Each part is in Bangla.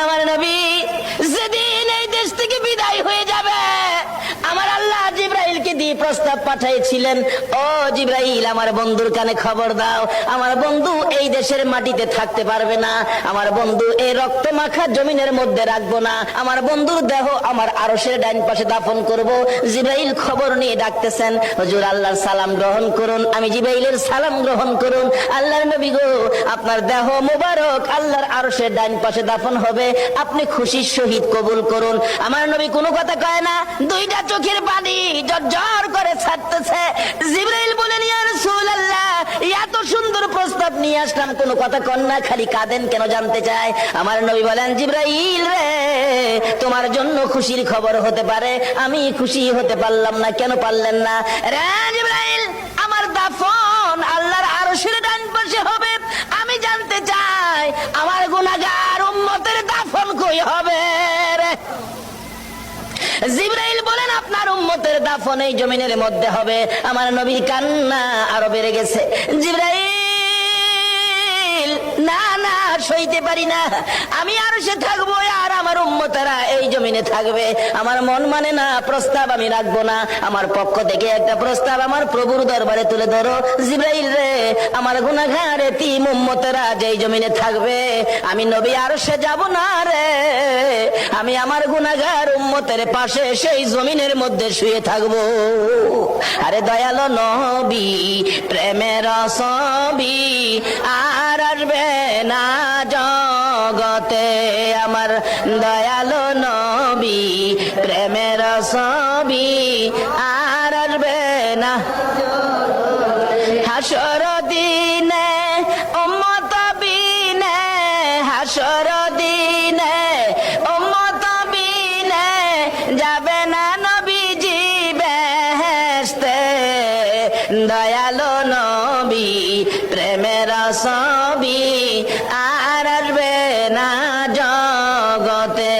আমার নবী যেদিন এই দেশ থেকে বিদায় হয়ে যাবে, আমার আল্লাহ জিবরাইলকে দিয়ে প্রস্তাব পাঠিয়েছিলেন, ও জিবরাইল, আমার বন্ধুর কানে খবর দাও, আমার বন্ধু এই দেশের মাটিতে থাকতে পারবে না, আমার বন্ধু এই রক্ত মাখা জমিনের মধ্যে রাখবো না, আমার বন্ধুর দেহ আমার আরশের ডাইন পাশে দাফন করব। জিবরাইল খবর নিয়ে ডাকতেছেন, হুজুর আল্লাহর সালাম গ্রহণ করুন। আমি জিবরাইলের সালাম গ্রহণ করুন। আল্লাহর নবী গো, আপনার দেহ মুবারক আল্লাহর আরশের ডাইন পাশে দাফন হবে, আপনি খুশির সহিত কবুল করুন। আমার নবী কোনো কথা কয় না, দুইটা চোখের পানি ঝরঝর করে ছাড়তেছে। জিবরাইল বলেন, ইয়া রাসূলুল্লাহ, এত সুন্দর প্রস্তাব নিয়ে আসলাম, কোনো কথা কন না, খালি কাঁদেন কেন জানতে চাই। আমার নবী বলেন, জিবরাইল রে, তোমার জন্য খুশির খবর হতে পারে, আমি খুশি হতে পারলাম না। কেন পারলেন না? রে জিবরাইল, আমার দাফন আল্লাহর আরশের ডান পাশে হবে, আমি জানতে চাই আমার গুনাহগার উম্মতের দাফন কই হবে রে? জিবরাইল বলেন, আপনার উম্মতের দাফন এই জমিনের মধ্যে হবে। আমার নবীর কান্না আরো বেড়ে গেছে। জিবরাইল, না না, সইতে পারি না, আমি আর সে থাকবো আর আমার উম্মতেরা এই জমিনে থাকবে। আমার মন মানে না, প্রস্তাব আমি রাখবো না। আমার পক্ষ থেকে একটা প্রস্তাব আমার প্রভুর দরবারে তুলে ধরো। জিবরাইল রে, আমার গুনাহগার এতিম উম্মতেরা যেই জমিনে থাকবে, আমি নবী আর সে যাব না রে, আমি আমার গুনাহগার উম্মতের পাশে সেই জমিনের মধ্যে শুয়ে থাকবো। আরে দয়ালো নবী, প্রেমের ছবি আর আসবে না জগতে, আমার দয়ালো নবী, প্রেমের ছবি আর আসবে না। হাসর দিনে উম্মত বিনে, হাসর দিনে উম্মত বিনে যাবে না নবীজি বেহেশতে। দয়ালো নবী, প্রেমের ছবি আর আসবে না জগতে,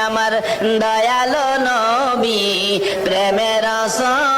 আমার দয়ালো নবী, প্রেমের ছবি